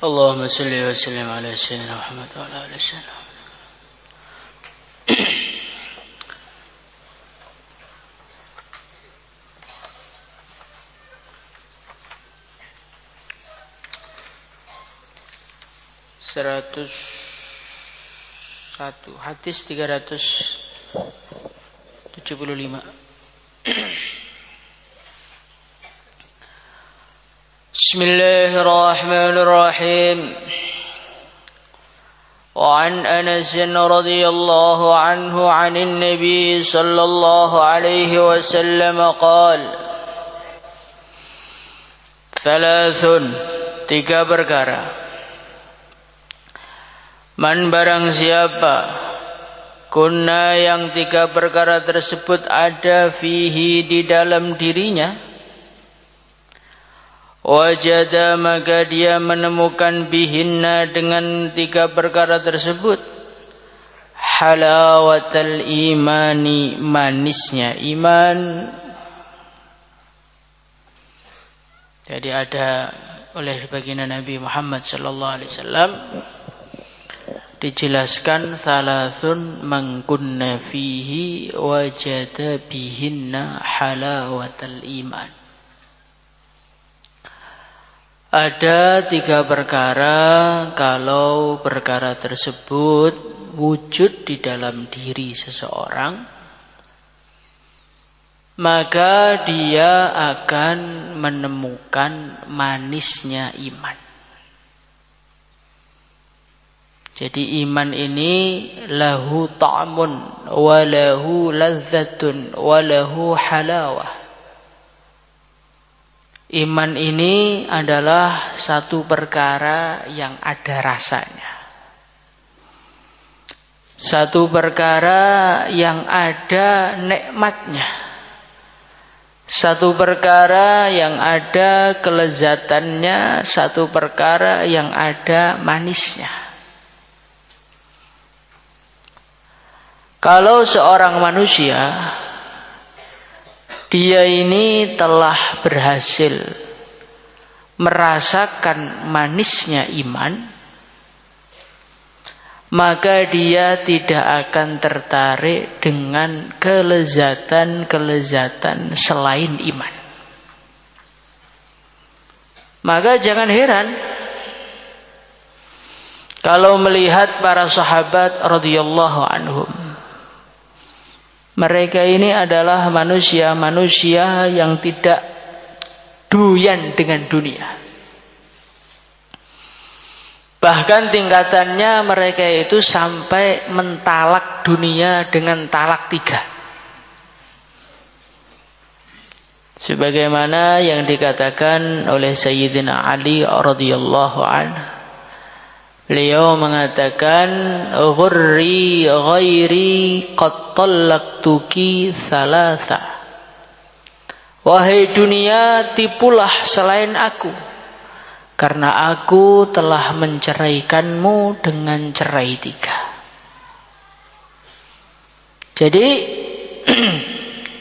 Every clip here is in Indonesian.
Allahumma salli wa sallim ala sayyidina Muhammad wa ala alihi wasallam. Seratus satu hadis 375. Bismillahirrahmanirrahim. Wa an Anas radhiyallahu anhu 'anil Nabi sallallahu alaihi wasallam qala: Thalathun, tiga perkara. Man barang siapa kunna yang tiga perkara tersebut ada fihi di dalam dirinya, wajada maka dia menemukan bihinna dengan tiga perkara tersebut halawatal imani, manisnya iman. Jadi ada oleh baginda Nabi Muhammad sallallahu alaihi wasallam dijelaskan thalathun man kunna fihi wajada bihinna halawatal iman. Ada tiga perkara, kalau perkara tersebut wujud di dalam diri seseorang, maka dia akan menemukan manisnya iman. Jadi iman ini lahu ta'mun wa lahu ladzatun wa lahu halawah. Iman ini adalah satu perkara yang ada rasanya. Satu perkara yang ada nikmatnya. Satu perkara yang ada kelezatannya, satu perkara yang ada manisnya. Kalau seorang manusia dia ini telah berhasil merasakan manisnya iman, maka dia tidak akan tertarik dengan kelezatan-kelezatan selain iman. Maka jangan heran kalau melihat para sahabat radhiyallahu anhum. Mereka ini adalah manusia-manusia yang tidak doyan dengan dunia. Bahkan tingkatannya mereka itu sampai mentalak dunia dengan talak 3. Sebagaimana yang dikatakan oleh Sayyidina Ali radhiyallahu anhu. Beliau mengatakan, "Ghurri ghairi qad tallaqtuki thalatha." Wahai dunia, tipulah selain aku, karena aku telah menceraikanmu dengan cerai 3. Jadi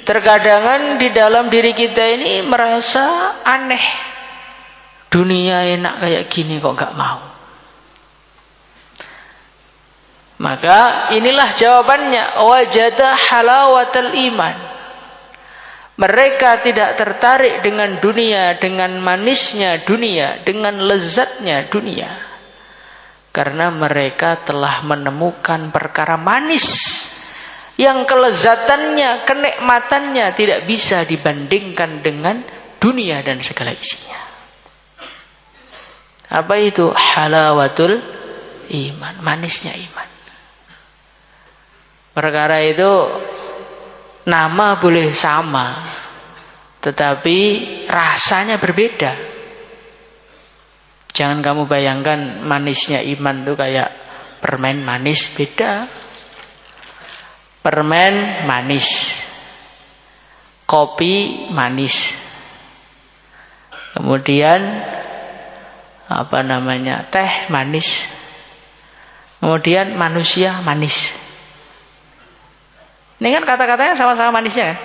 terkadang di dalam diri kita ini merasa aneh. Dunia enak kayak gini kok gak mau. Maka inilah jawabannya, wajada halawatal iman. Mereka tidak tertarik dengan dunia, dengan manisnya dunia, dengan lezatnya dunia, karena mereka telah menemukan perkara manis yang kelezatannya, kenikmatannya tidak bisa dibandingkan dengan dunia dan segala isinya. Apa itu halawatul iman? Manisnya iman. Perkara itu nama boleh sama, tetapi rasanya berbeda. Jangan kamu bayangkan manisnya iman itu kayak permen manis, beda. Permen manis, kopi manis, kemudian teh manis, kemudian manusia manis. Ini kan kata-katanya sama-sama manisnya kan?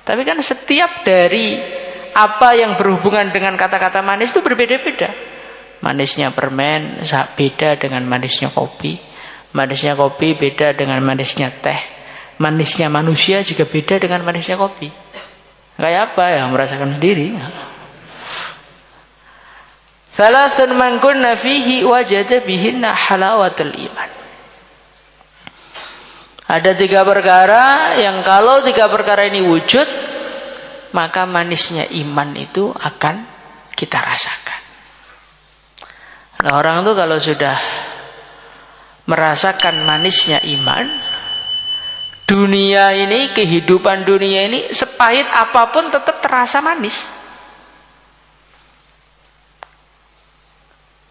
Tapi kan setiap dari apa yang berhubungan dengan kata-kata manis itu berbeda-beda. Manisnya permen beda dengan manisnya kopi. Manisnya kopi beda dengan manisnya teh. Manisnya manusia juga beda dengan manisnya kopi. Kayak apa ya, merasakan sendiri. Salasun man kunna fihi wajada bihinna halawatul iman. Ada 3 perkara yang kalau 3 perkara ini wujud, maka manisnya iman itu akan kita rasakan. Nah, orang itu kalau sudah merasakan manisnya iman, dunia ini, kehidupan dunia ini, sepahit apapun tetap terasa manis.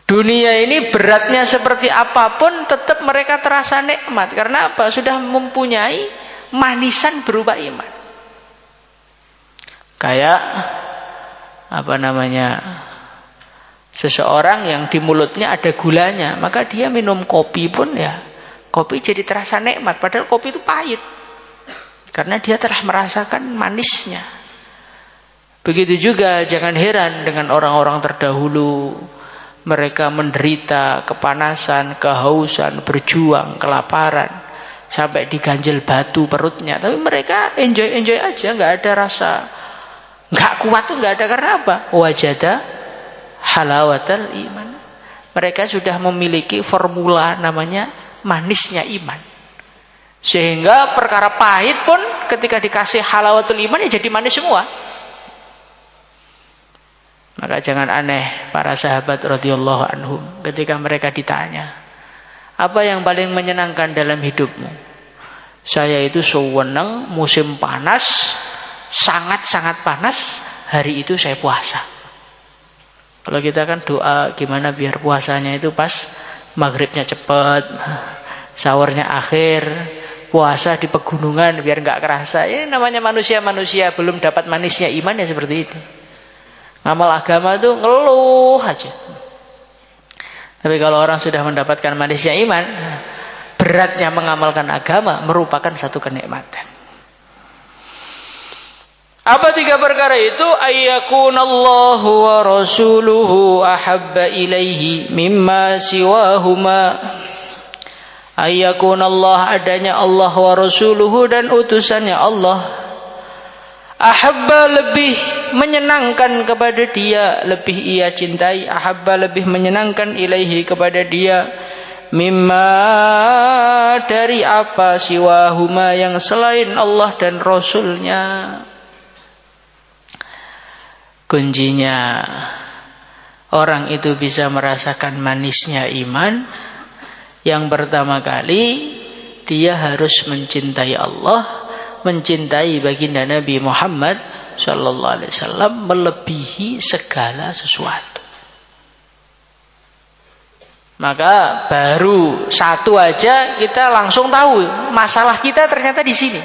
Dunia ini beratnya seperti apapun tetap mereka terasa nikmat. Karena apa? Sudah mempunyai manisan berupa iman. Kayak seseorang yang di mulutnya ada gulanya, maka dia minum kopi pun ya, kopi jadi terasa nikmat, padahal kopi itu pahit. Karena dia telah merasakan manisnya. Begitu juga jangan heran dengan orang-orang terdahulu. Mereka menderita kepanasan, kehausan, berjuang, kelaparan, sampai diganjel batu perutnya. Tapi mereka enjoy aja, nggak ada rasa, nggak kuat tuh nggak ada. Karena apa? Wajada halawatul iman. Mereka sudah memiliki formula namanya manisnya iman. Sehingga perkara pahit pun ketika dikasih halawatul iman ya jadi manis semua. Maka jangan aneh para sahabat radhiyallahu anhum ketika mereka ditanya, apa yang paling menyenangkan dalam hidupmu? Saya itu sewenang musim panas, sangat-sangat panas, hari itu saya puasa. Kalau kita kan doa gimana biar puasanya itu pas maghribnya cepat, sahurnya akhir, puasa di pegunungan biar nggak kerasa. Ini namanya manusia-manusia belum dapat manisnya iman ya seperti itu. Ngamal agama itu ngeluh aja. Tapi kalau orang sudah mendapatkan manisnya iman, beratnya mengamalkan agama merupakan satu kenikmatan. Apa 3 perkara itu? Ayyakunallahu wa rasuluhu ahabba ilaihi mimma siwahuma. Ayyakunallah, adanya Allah wa rasuluhu dan utusannya Allah, ahabba, lebih menyenangkan kepada dia, lebih ia cintai, ahabba, lebih menyenangkan, ilaihi, kepada dia, mimma, dari apa, siwahuma, yang selain Allah dan Rasulnya. Kuncinya orang itu bisa merasakan manisnya iman, yang pertama kali dia harus mencintai Allah, mencintai baginda Nabi Muhammad sallallahu alaihi wasallam melebihi segala sesuatu. Maka baru satu aja kita langsung tahu masalah kita ternyata di sini.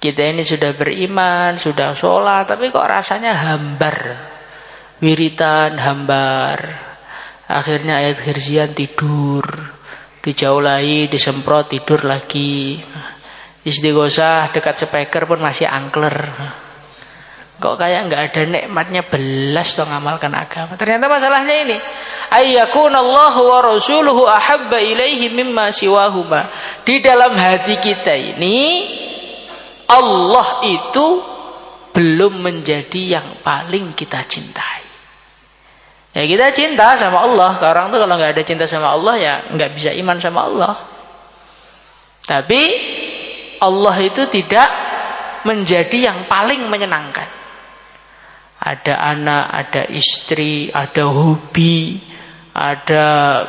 Kita ini sudah beriman, sudah sholat, tapi kok rasanya hambar, wiritan hambar. Akhirnya ayat khirzian tidur, dijaulai, disemprot, tidur lagi. Istighosah dekat speaker pun masih angkler. Kok kayak nggak ada nikmatnya belas toh ngamalkan agama. Ternyata masalahnya ini, ayyakunallahu wa rasuluhu ahabba ilaihi mimma siwahuma. Di dalam hati kita ini Allah itu belum menjadi yang paling kita cintai. Ya kita cinta sama Allah. Orang tuh kalau nggak ada cinta sama Allah ya nggak bisa iman sama Allah. Tapi Allah itu tidak menjadi yang paling menyenangkan. Ada anak, ada istri, ada hobi, ada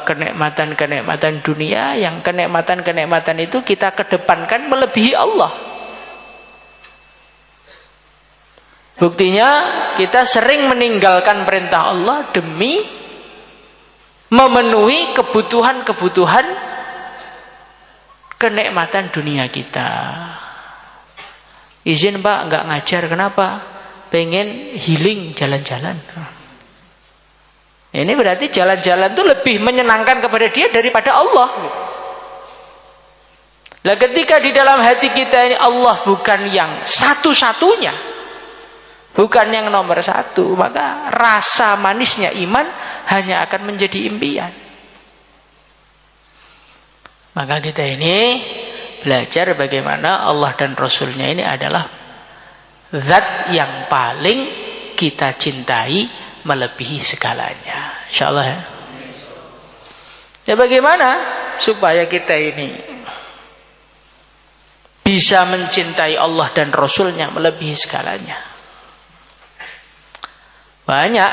kenikmatan-kenikmatan dunia, yang kenikmatan-kenikmatan itu kita kedepankan melebihi Allah. Buktinya kita sering meninggalkan perintah Allah demi memenuhi kebutuhan-kebutuhan kenikmatan dunia kita. Izin Pak, nggak ngajar, kenapa? Pengen healing, jalan-jalan. Ini berarti jalan-jalan itu lebih menyenangkan kepada dia daripada Allah. Nah, ketika di dalam hati kita ini Allah bukan yang satu-satunya, bukan yang nomor satu, maka rasa manisnya iman hanya akan menjadi impian. Maka kita ini belajar bagaimana Allah dan Rasulnya ini adalah zat yang paling kita cintai melebihi segalanya. Insyaallah ya. Ya bagaimana supaya kita ini bisa mencintai Allah dan Rasulnya melebihi segalanya? Banyak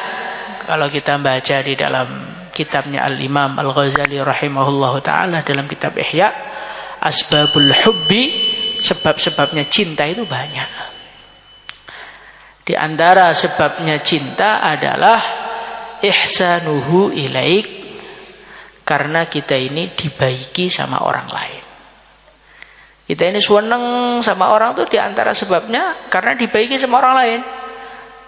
kalau kita baca di dalam kitabnya Al-Imam Al-Ghazali rahimahullahu ta'ala dalam kitab Ihya, Asbabul Hubbi, sebab-sebabnya cinta itu banyak. Di antara sebabnya cinta adalah ihsanuhu ilaik, karena kita ini dibaiki sama orang lain. Kita ini seneng sama orang tuh di antara sebabnya karena dibaiki sama orang lain.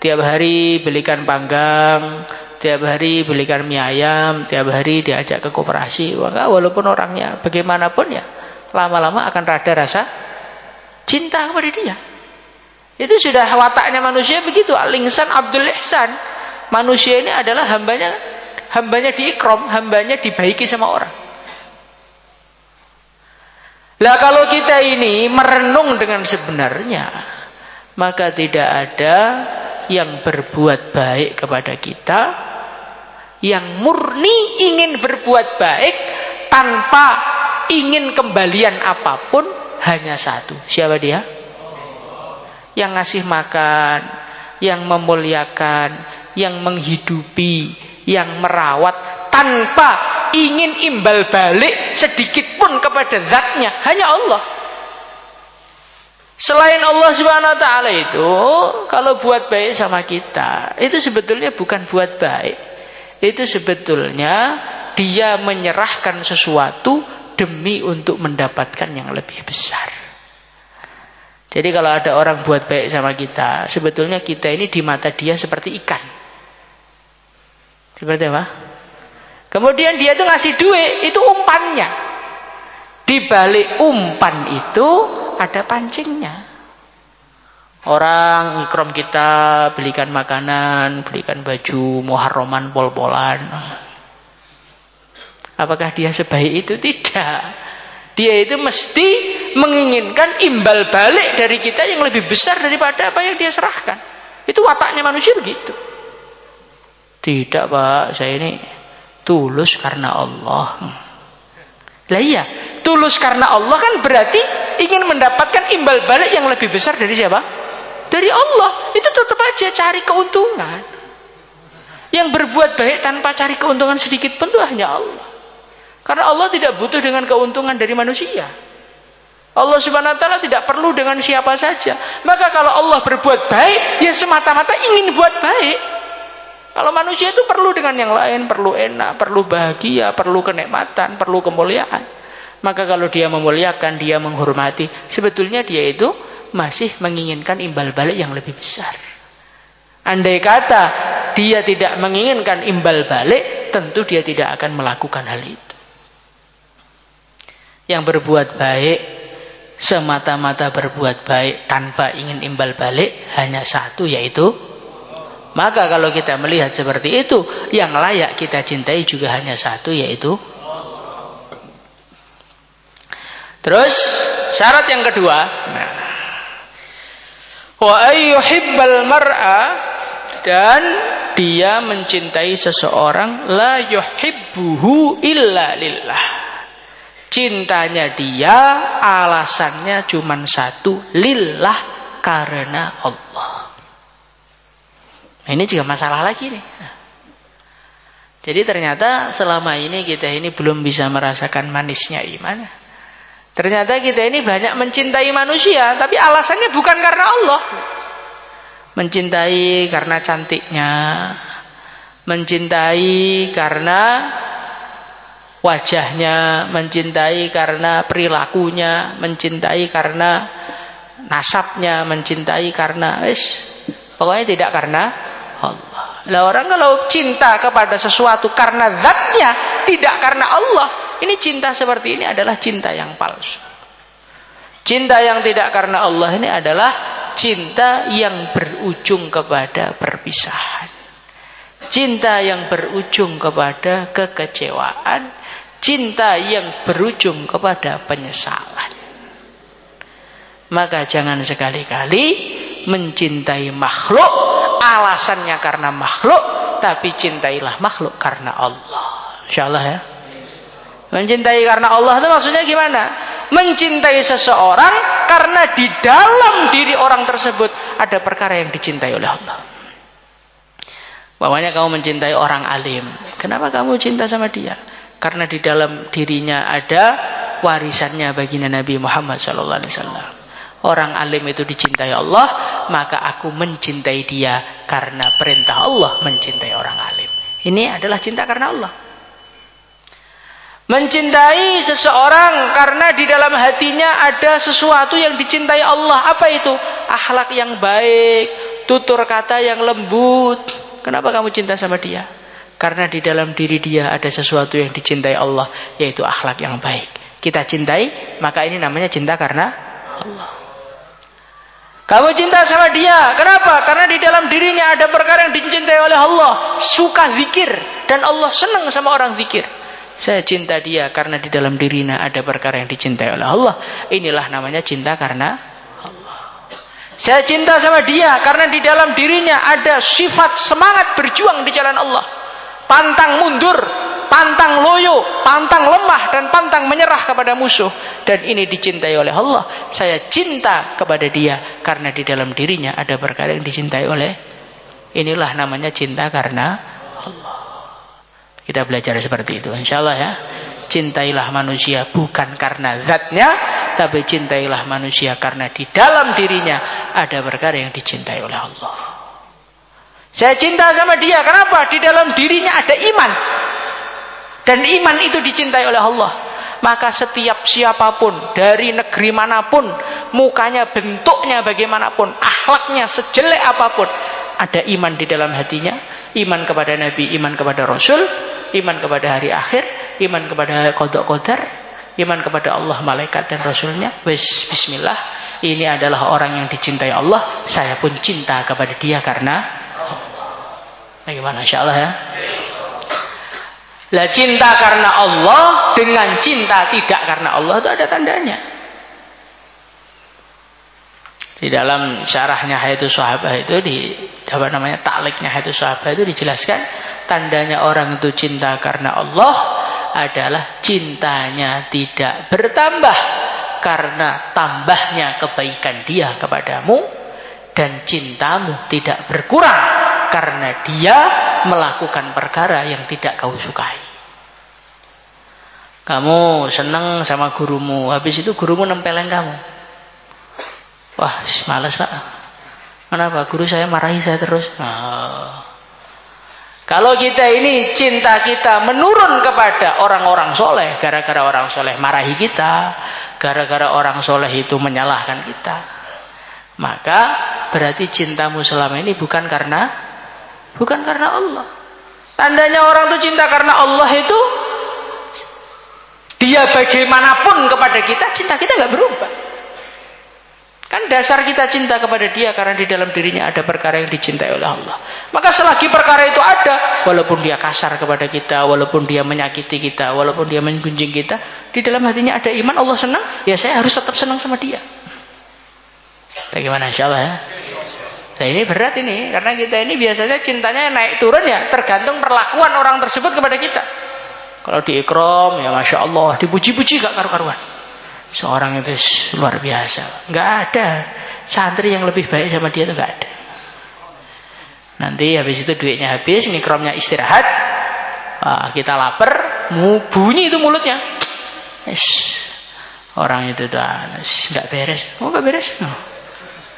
Tiap hari belikan panggang, tiap hari belikan mie ayam, tiap hari diajak ke koperasi. Maka walaupun orangnya bagaimanapun ya, lama-lama akan rada rasa cinta kepada dia. Itu sudah wataknya manusia begitu. Al-insan Abdul Ihsan. Manusia ini adalah hambanya diikram, hambanya dibaiki sama orang. Lah kalau kita ini merenung dengan sebenarnya, maka tidak ada yang berbuat baik kepada kita, yang murni ingin berbuat baik tanpa ingin kembalian apapun, hanya satu. Siapa dia? Yang ngasih makan, yang memuliakan, yang menghidupi, yang merawat tanpa ingin imbal balik sedikit pun kepada zatnya, hanya Allah. Selain Allah Subhanahu wa ta'ala itu, kalau buat baik sama kita, itu sebetulnya bukan buat baik. Itu sebetulnya dia menyerahkan sesuatu demi untuk mendapatkan yang lebih besar. Jadi kalau ada orang buat baik sama kita, sebetulnya kita ini di mata dia seperti ikan. Seperti apa? Kemudian dia tuh ngasih duit, itu umpannya. Di balik umpan itu ada pancingnya. Orang ikram kita, belikan makanan, belikan baju, muharraman, pol-polan. Apakah dia sebaik itu? Tidak. Dia itu mesti menginginkan imbal balik dari kita yang lebih besar daripada apa yang dia serahkan. Itu wataknya manusia begitu. Tidak, Pak, saya ini tulus karena Allah. Lah iya, tulus karena Allah kan berarti ingin mendapatkan imbal balik yang lebih besar dari siapa? Dari Allah. Itu tetap aja cari keuntungan. Yang berbuat baik tanpa cari keuntungan sedikit pun itu hanya Allah. Karena Allah tidak butuh dengan keuntungan dari manusia. Allah Subhanahu wa ta'ala tidak perlu dengan siapa saja. Maka kalau Allah berbuat baik, ya semata-mata ingin buat baik. Kalau manusia itu perlu dengan yang lain, perlu enak, perlu bahagia, perlu kenikmatan, perlu kemuliaan. Maka kalau dia memuliakan, dia menghormati, sebetulnya dia itu masih menginginkan imbal balik yang lebih besar. Andai kata dia tidak menginginkan imbal balik, tentu dia tidak akan melakukan hal itu. Yang berbuat baik, semata-mata berbuat baik tanpa ingin imbal balik, hanya satu, yaitu maka kalau kita melihat seperti itu, yang layak kita cintai juga hanya satu, yaitu. Terus syarat yang kedua, wa ayyuhibbal mar'a, dan dia mencintai seseorang la yuhibbuhu illa lillah. Cintanya dia alasannya cuma satu, lillah, karena Allah. Nah, ini juga masalah lagi nih. Jadi ternyata selama ini kita ini belum bisa merasakan manisnya iman. Ternyata kita ini banyak mencintai manusia, tapi alasannya bukan karena Allah. Mencintai karena cantiknya, mencintai karena wajahnya, mencintai karena perilakunya, mencintai karena nasabnya, mencintai karena pokoknya tidak karena Allah. Lah orang kalau cinta kepada sesuatu karena zatnya, tidak karena Allah, ini cinta seperti ini adalah cinta yang palsu. Cinta yang tidak karena Allah ini adalah cinta yang berujung kepada perpisahan, cinta yang berujung kepada kekecewaan, cinta yang berujung kepada penyesalan. Maka jangan sekali-kali mencintai makhluk alasannya karena makhluk, tapi cintailah makhluk karena Allah. Insyaallah ya. Mencintai karena Allah itu maksudnya gimana? Mencintai seseorang karena di dalam diri orang tersebut ada perkara yang dicintai oleh Allah. Bapaknya kamu mencintai orang alim. Kenapa kamu cinta sama dia? Karena di dalam dirinya ada warisannya baginda Nabi Muhammad SAW. Orang alim itu dicintai Allah, maka aku mencintai dia karena perintah Allah mencintai orang alim. Ini adalah cinta karena Allah. Mencintai seseorang karena di dalam hatinya ada sesuatu yang dicintai Allah. Apa itu? Akhlak yang baik, tutur kata yang lembut. Kenapa kamu cinta sama dia? Karena di dalam diri dia ada sesuatu yang dicintai Allah, yaitu akhlak yang baik. Kita cintai, maka ini namanya cinta karena Allah. Kamu cinta sama dia, kenapa? Karena di dalam dirinya ada perkara yang dicintai oleh Allah. Suka zikir, dan Allah senang sama orang zikir. Saya cinta dia karena di dalam dirinya ada perkara yang dicintai oleh Allah. Inilah namanya cinta karena Allah. Saya cinta sama dia karena di dalam dirinya ada sifat semangat berjuang di jalan Allah. Pantang mundur, pantang loyo, pantang lemah, dan pantang menyerah kepada musuh. Dan ini dicintai oleh Allah. Saya cinta kepada dia karena di dalam dirinya ada perkara yang dicintai oleh. Inilah namanya cinta karena Allah. Kita belajar seperti itu, insyaallah ya. Cintailah manusia bukan karena zatnya, tapi cintailah manusia karena di dalam dirinya ada perkara yang dicintai oleh Allah. Saya cinta sama dia, kenapa? Di dalam dirinya ada iman, dan iman itu dicintai oleh Allah. Maka setiap siapapun dari negeri manapun, mukanya bentuknya bagaimanapun, akhlaknya sejelek apapun, ada iman di dalam hatinya. Iman kepada Nabi, iman kepada Rasul, iman kepada hari akhir, iman kepada qada qadar, iman kepada Allah, malaikat dan Rasulnya. Bismillah, ini adalah orang yang dicintai Allah. Saya pun cinta kepada dia karena Allah. Bagaimana insyaallah ya? Lah cinta karena Allah dengan cinta tidak karena Allah itu ada tandanya. Di dalam syarahnya Hayatus Sahabah itu takliknya Hayatus Sahabah itu dijelaskan tandanya orang itu cinta karena Allah adalah cintanya tidak bertambah karena tambahnya kebaikan dia kepadamu, dan cintamu tidak berkurang karena dia melakukan perkara yang tidak kau sukai. Kamu senang sama gurumu, habis itu gurumu nempelin kamu. Wah, malas pak. Kenapa? Guru saya marahi saya terus. Kalau kita ini cinta kita menurun kepada orang-orang soleh, gara-gara orang soleh marahi kita, gara-gara orang soleh itu menyalahkan kita, maka berarti cintamu selama ini bukan karena Allah. Tandanya orang itu cinta karena Allah itu, dia bagaimanapun kepada kita, cinta kita nggak berubah. Kan dasar kita cinta kepada dia karena di dalam dirinya ada perkara yang dicintai oleh Allah. Maka selagi perkara itu ada, walaupun dia kasar kepada kita, walaupun dia menyakiti kita, walaupun dia menggunjing kita, di dalam hatinya ada iman, Allah senang, ya saya harus tetap senang sama dia. Bagaimana insyaallah ya? Nah ini berat ini, karena kita ini biasanya cintanya naik turun ya, tergantung perlakuan orang tersebut kepada kita. Kalau di ikram, ya Masya Allah, dipuji-puji gak karu-karuan. Seorang itu luar biasa, nggak ada santri yang lebih baik sama dia, itu nggak ada. Nanti habis itu duitnya habis, mikromnya istirahat, kita lapar, bunyi itu mulutnya, orang itu nggak beres. Nggak beres,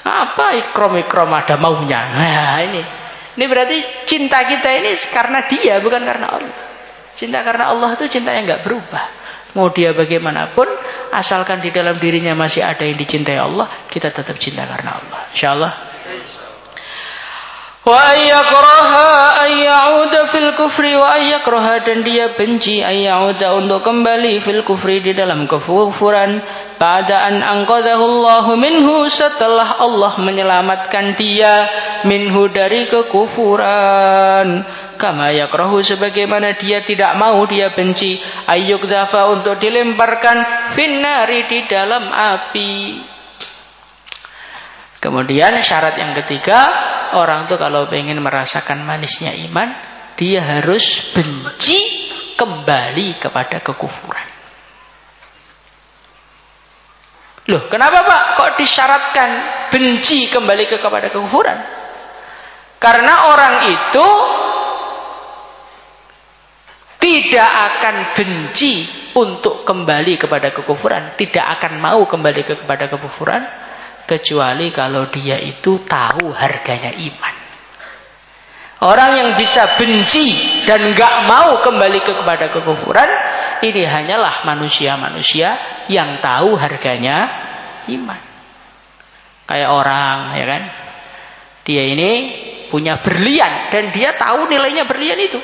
apa ikrom ada maunya. Nah ini berarti cinta kita ini karena dia, bukan karena Allah. Cinta karena Allah itu cinta yang nggak berubah. Mau dia bagaimanapun, asalkan di dalam dirinya masih ada yang dicintai Allah, kita tetap cinta karena Allah. Insyaallah. Wa ayyakraha ayyauda fil kufri, wa ayyakraha, dan dia benci ayyauda untuk kembali fil kufri, di dalam kekufuran, ba'da an anqadhahu Allahu minhu, setelah Allah menyelamatkan dia minhu, dari kekufuran. Kama yakrahu, sebagaimana dia tidak mau, dia benci ayyukdhafa, untuk dilemparkan finnari, di dalam api. Kemudian syarat yang ketiga, orang tuh kalau pengen merasakan manisnya iman, dia harus benci kembali kepada kekufuran. Loh, kenapa Pak kok disyaratkan benci kembali kepada kekufuran? Karena orang itu tidak akan benci untuk kembali kepada kekufuran, tidak akan mau kembali kepada kekufuran, kecuali kalau dia itu tahu harganya iman. Orang yang bisa benci dan gak mau kembali kepada kekufuran, ini hanyalah manusia-manusia yang tahu harganya iman. Kayak orang, ya kan, dia ini punya berlian dan dia tahu nilainya berlian itu,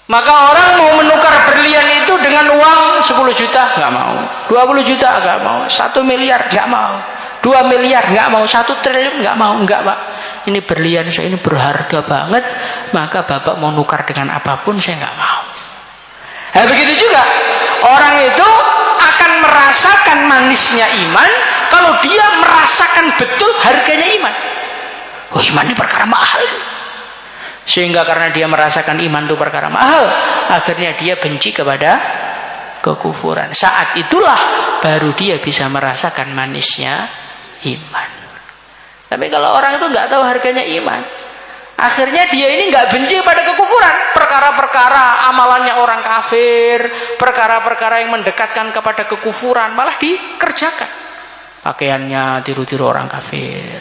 maka orang mau menukar berlian itu dengan uang 10 juta, nggak mau. 20 juta, nggak mau. 1 miliar, nggak mau. 2 miliar, nggak mau. 1 triliun, nggak mau. Nggak, Pak. Ini berlian saya ini berharga banget, maka Bapak mau nukar dengan apapun, saya nggak mau. Nah, begitu juga. Orang itu akan merasakan manisnya iman kalau dia merasakan betul harganya iman. Oh, iman ini perkara mahal. Sehingga karena dia merasakan iman itu perkara mahal, akhirnya dia benci kepada kekufuran. Saat itulah baru dia bisa merasakan manisnya iman. Tapi kalau orang itu nggak tahu harganya iman, akhirnya dia ini nggak benci pada kekufuran. Perkara-perkara amalannya orang kafir, perkara-perkara yang mendekatkan kepada kekufuran malah dikerjakan. Pakaiannya tiru-tiru orang kafir,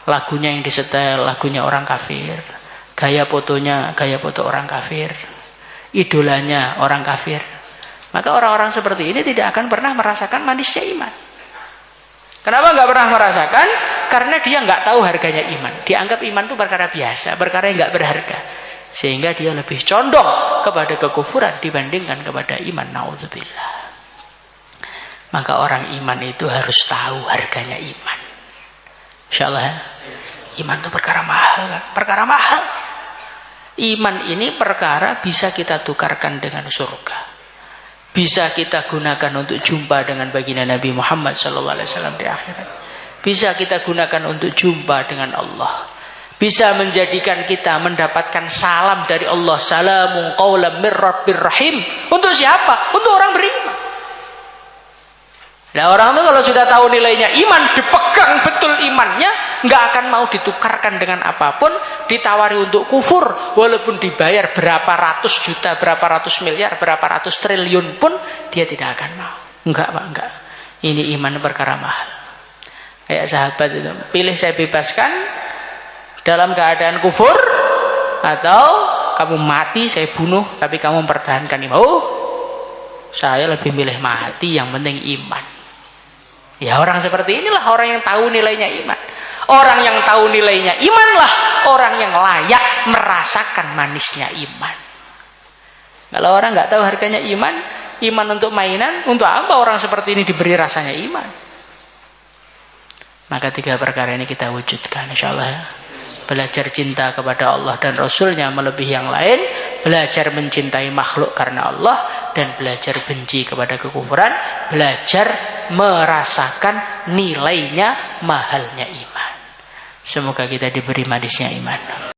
lagunya yang disetel lagunya orang kafir, gaya fotonya gaya foto orang kafir, idolanya orang kafir. Maka orang-orang seperti ini tidak akan pernah merasakan manisnya iman. Kenapa nggak pernah merasakan? Karena dia nggak tahu harganya iman. Dianggap iman itu perkara biasa, perkara yang nggak berharga, sehingga dia lebih condong kepada kekufuran dibandingkan kepada iman. Naudzubillah. Maka orang iman itu harus tahu harganya iman. Insyaallah ya. Iman itu perkara mahal, kan? Perkara mahal. Iman ini perkara bisa kita tukarkan dengan surga, bisa kita gunakan untuk jumpa dengan baginda Nabi Muhammad SAW di akhirat, bisa kita gunakan untuk jumpa dengan Allah, bisa menjadikan kita mendapatkan salam dari Allah, salamun qaulam mir rabbir rahim. Untuk siapa? Untuk orang beriman. Nah, orang itu kalau sudah tahu nilainya iman, dipegang betul imannya, nggak akan mau ditukarkan dengan apapun. Ditawari untuk kufur, walaupun dibayar berapa ratus juta, berapa ratus miliar, berapa ratus triliun pun dia tidak akan mau. Enggak, Pak, enggak. Ini iman perkara mahal. Kayak sahabat itu, pilih saya bebaskan dalam keadaan kufur, atau kamu mati saya bunuh tapi kamu mempertahankan iman. Oh, saya lebih milih mati, yang penting iman. Ya, orang seperti inilah orang yang tahu nilainya iman. Orang yang tahu nilainya imanlah orang yang layak merasakan manisnya iman. Kalau orang nggak tahu harganya iman, iman untuk mainan, untuk apa orang seperti ini diberi rasanya iman? Maka 3 perkara ini kita wujudkan, insyaallah ya. Belajar cinta kepada Allah dan Rasulnya melebihi yang lain, belajar mencintai makhluk karena Allah, dan belajar benci kepada kekufuran, belajar merasakan nilainya mahalnya iman. Semoga kita diberi manisnya iman.